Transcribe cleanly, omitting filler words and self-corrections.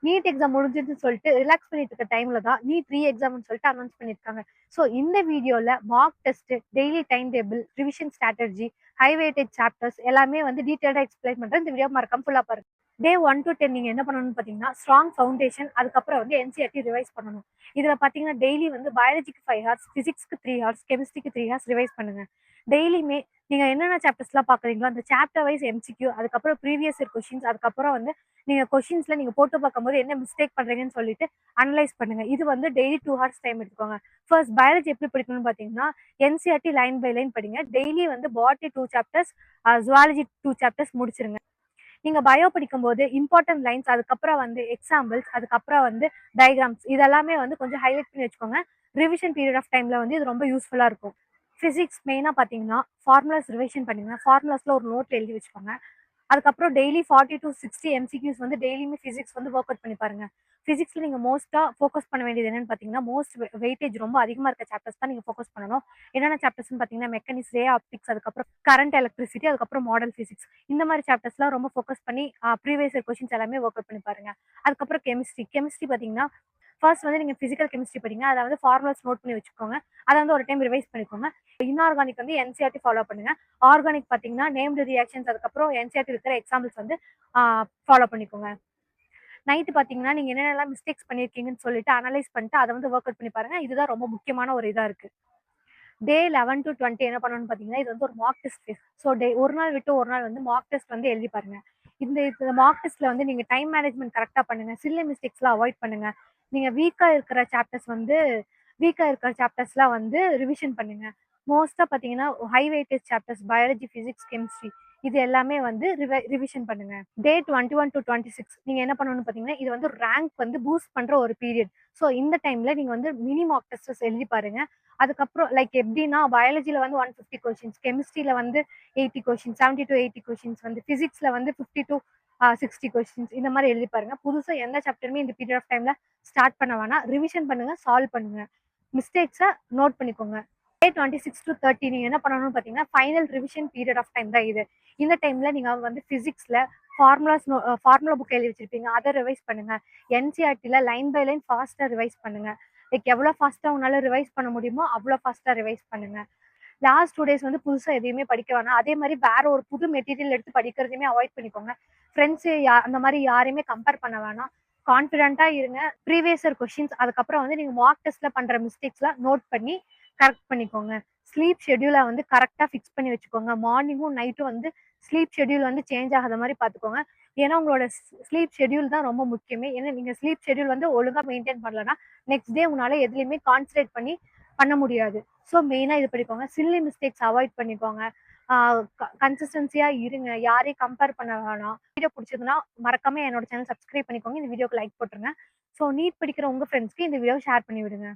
NEET exam முடிஞ்சுதுன்னு சொல்லிட்டு relax பண்ணிட்டு இருக்க டைம்ல தான் நீட் ரீ எக்ஸாம்னு சொல்லிட்டு அனௌன்ஸ் பண்ணியிருக்காங்க. ஸோ இந்த வீடியோல mark test, daily time table, revision strategy, high weightage chapters எல்லாமே வந்து டீடைல்டா எக்ஸ்பிளைன் பண்றேன். இந்த வீடியோ மறக்காம ஃபுல்லா பாருங்க. டே 1 to 10 நீங்க என்ன பண்ணணும்னு பாத்தீங்கன்னா ஸ்ட்ராங் ஃபவுண்டேஷன், அதுக்கப்புறம் வந்து என்சிஆர்டி ரிவைஸ் பண்ணணும். இதுல பாத்தீங்கன்னா டெய்லி வந்து பயாலஜிக்கு 5 ஹவர்ஸ், பிசிக்ஸ்க்கு 3 ஹவர்ஸ், கெமிஸ்ட்ரிக்கு 3 ஹவர்ஸ் ரிவைஸ் பண்ணுங்க. டெய்லியுமே நீங்க என்னென்ன சாப்டர்ஸ்லாம் பாக்குறீங்களோ அந்த சாப்டர் வைஸ் எம்சிக்யூ, அதுக்கப்புறம் ப்ரீவியஸ் இயர் கொஸ்டின்ஸ், அதுக்கப்புறம் வந்து நீங்க கொஸ்டின்ஸ்ல நீங்க போட்டு பார்க்கும்போது என்ன மிஸ்டேக் பண்றீங்கன்னு சொல்லிட்டு அனலைஸ் பண்ணுங்க. இது வந்து டெய்லி 2 ஹவர்ஸ் டைம் எடுத்துக்கோங்க. ஃபர்ஸ்ட் பயாலஜி எப்படி படிக்கணும்னு பாத்தீங்கன்னா என்சிஆர்டி லைன் பை லைன் படிங்க. டெய்லி வந்து பாட்னி 2 சாப்டர்ஸ், ஜுவாலஜி 2 சாப்டர்ஸ் முடிச்சிருங்க. நீங்க பயோ படிக்கும்போது இம்பார்ட்டன்ட் லைன்ஸ், அதுக்கப்புறம் வந்து எக்ஸாம்பிள்ஸ், அதுக்கப்புறம் வந்து டயக்ராம்ஸ் இதெல்லாமே வந்து கொஞ்சம் ஹைலைட் பண்ணி வச்சுக்கோங்க. ரிவிஷன் பீரியட் ஆஃப் டைம்ல வந்து இது ரொம்ப யூஸ்ஃபுல்லா இருக்கும். பிசிக்ஸ் மெயினா பாத்தீங்கன்னா ஃபார்முலாஸ் ரிவிஷன் பண்ணுங்க. ஃபார்முலாஸ்ல ஒரு நோட் எழுதி வச்சுக்கோங்க. அதுக்கப்புறம் டெய்லி 40 to 60 எம்சிக்யூஸ் வந்து டெய்லியுமே பிசிக்ஸ் வந்து ஒர்க் அவுட் பண்ணி பாருங்க. பிசிக்ஸ்ல நீங்க மோஸ்டா ஃபோக்கஸ் பண்ண வேண்டியது என்னன்னு பாத்தீங்கன்னா மோஸ்ட் வெயிட்டேஜ் ரொம்ப அதிகமா இருக்க சாப்டர்ஸ் தான் நீங்க ஃபோக்கஸ் பண்ணணும். என்னென்ன சாப்டர்ஸ்னு பாத்தீங்கன்னா மெக்கானிக்ஸ், ரே ஆப்டிக்ஸ், அதுக்கப்புறம் கரண்ட் எலக்ட்ரிசிட்டி, அதுக்கப்புறம் மாடல் பிசிக்ஸ். இந்த மாதிரி சாப்டர்ஸ்லாம் ரொம்ப ஃபோக்கஸ் பண்ணி ப்ரீவியஸ் இயர் கொஸ்டின்ஸ் எல்லாமே ஒர்க் அவுட் பண்ணி பாருங்க. அதுக்கப்புறம் கெமிஸ்ட்ரி பாத்தீங்கன்னா ஃபர்ஸ்ட் வந்து நீங்க பிசிக்கல் கெமிஸ்ட்ரி படிங்க. அதை வந்து ஃபார்முலாஸ் நோட் பண்ணி வச்சுக்கோங்க. அதை வந்து ஒரு டைம் ரிவைஸ் பண்ணிக்கோங்க. இன்ஆர்கானிக் வந்து என்சிஆர்டி ஃபாலோ பண்ணுங்க. ஆர்கானிக் பாத்தீங்கன்னா நேம்டு ரியாக்ஷன்ஸ், அதுக்கப்புறம் என்சிஆர்டி இருக்கிற எக்ஸாம்பிள்ஸ் வந்து ஃபாலோ பண்ணிக்கோங்க. நைட்டு பாத்தீங்கன்னா நீங்க என்னென்னலாம் மிஸ்டேக்ஸ் பண்ணிருக்கீங்கன்னு சொல்லிட்டு அனலைஸ் பண்ணிட்டு அதை வந்து ஒர்க் அவுட் பண்ணி பாருங்க. இதுதான் ரொம்ப முக்கியமான ஒரு இதா இருக்கு. டே 11 to 20 என்ன பண்ணணும்னு பாத்தீங்கன்னா இது வந்து ஒரு மார்க் டெஸ்ட் ஃபேஸ். ஸோ ஒரு நாள் விட்டு ஒரு நாள் வந்து மார்க் டெஸ்ட் வந்து எழுதி பாருங்க. இந்த மார்க் டெஸ்ட்ல வந்து நீங்க டைம் மேனேஜ்மெண்ட் கரெக்டா பண்ணுங்க. சில்ல மிஸ்டேக்ஸ்லாம் அவாய்ட் பண்ணுங்க. நீங்க வீக்கா இருக்கிற சாப்டர்ஸ்லாம் வந்து ரிவிஷன் பண்ணுங்க. மோஸ்டா பாத்தீங்கன்னா high weightage chapters biology, physics, chemistry இது எல்லாமே வந்து ரிவிஷன் பண்ணுங்க. டே 21 to 26 நீங்க என்ன பண்ணணும்னு பாத்தீங்கன்னா இது வந்து ரேங்க் வந்து பூஸ்ட் பண்ற ஒரு பீரியட். ஸோ இந்த டைம்ல நீங்க வந்து மினி மார்க் டெஸ்ட் எழுதி பாருங்க. அதுக்கப்புறம் லைக் எப்படின்னா பயாலஜில வந்து 150 கொஸ்டின்ஸ், கெமிஸ்ட்ரியில வந்து 80 கொஸ்டின்ஸ், 70 to 80 கொஸ்டின்ஸ், வந்து பிசிக்ஸ்ல வந்து 50 to 60 கொஸ்டின்ஸ் இந்த மாதிரி எழுதி பாருங்க. புதுசா எந்த சாப்டருமே இந்த பீரியட் ஆஃப் டைம்ல ஸ்டார்ட் பண்ண வேணாம். ரிவிஷன் பண்ணுங்க, சால்வ் பண்ணுங்க, மிஸ்டேக்ஸை நோட் பண்ணிக்கோங்க. டே 26 to 30 நீங்க என்ன பண்ணணும்னு பாத்தீங்கன்னா final revision period of time தான் இது. இந்த டைம்ல நீங்க வந்து பிசிக்ஸ்ல ஃபார்முலா புக் எழுதி வச்சிருப்பீங்க, அதை ரிவைஸ் பண்ணுங்க. என்சிஆர்டில லைன் பை லைன் ஃபாஸ்டா ரிவைஸ் பண்ணுங்க. லைக் எவ்வளோ ஃபாஸ்ட்டாக உங்களால் ரிவைஸ் பண்ண முடியுமோ அவ்வளோ ஃபாஸ்ட்டாக ரிவைஸ் பண்ணுங்க. லாஸ்ட் 2 டேஸ் வந்து புதுசாக எதையுமே படிக்க வேணாம். அதே மாதிரி வேற ஒரு புது மெட்டீரியல் எடுத்து படிக்கிறதையுமே அவாய்ட் பண்ணிக்கோங்க. ஃப்ரெண்ட்ஸு அந்த மாதிரி யாரையுமே கம்பேர் பண்ண வேணாம். கான்ஃபிடென்ட்டாக இருங்க. ப்ரீவியஸ் இயர் கொஷின்ஸ், அதுக்கப்புறம் வந்து நீங்கள் மார்க் டெஸ்ட்டில் பண்ணுற மிஸ்டேக்ஸ்லாம் நோட் பண்ணி கரெக்ட் பண்ணிக்கோங்க. ஸ்லீப் ஷெட்யூலை வந்து கரெக்டாக ஃபிக்ஸ் பண்ணி வச்சுக்கோங்க. மார்னிங்கும் நைட்டும் வந்து ஸ்லீப் ஷெட்யூல் வந்து சேஞ்ச் ஆகாத மாதிரி பார்த்துக்கோங்க. ஏன்னா உங்களோட ஸ்லீப் ஷெட்யூல் தான் ரொம்ப முக்கியமே. ஏன்னா நீங்கள் ஸ்லீப் ஷெட்யூல் வந்து ஒழுங்காக மெயின்டைன் பண்ணலன்னா நெக்ஸ்ட் டே உங்களால எதுலையுமே கான்சன்ட்ரேட் பண்ண முடியாது. ஸோ மெயினா இது பண்ணிக்கோங்க. சில்லி மிஸ்டேக்ஸ் அவாய்ட் பண்ணிக்கோங்க. கன்சிஸ்டன்சியா இருங்க. யாரையும் கம்பேர் பண்ண வேணாம். வீடியோ பிடிச்சதுன்னா மறக்காம என்னோட சேனல் சப்ஸ்கிரைப் பண்ணிக்கோங்க. இந்த வீடியோக்கு லைக் போட்டுருங்க. ஸோ நீட் படிக்கிற உங்க ஃப்ரெண்ட்ஸ்க்கு இந்த வீடியோ ஷேர் பண்ணி விடுங்க.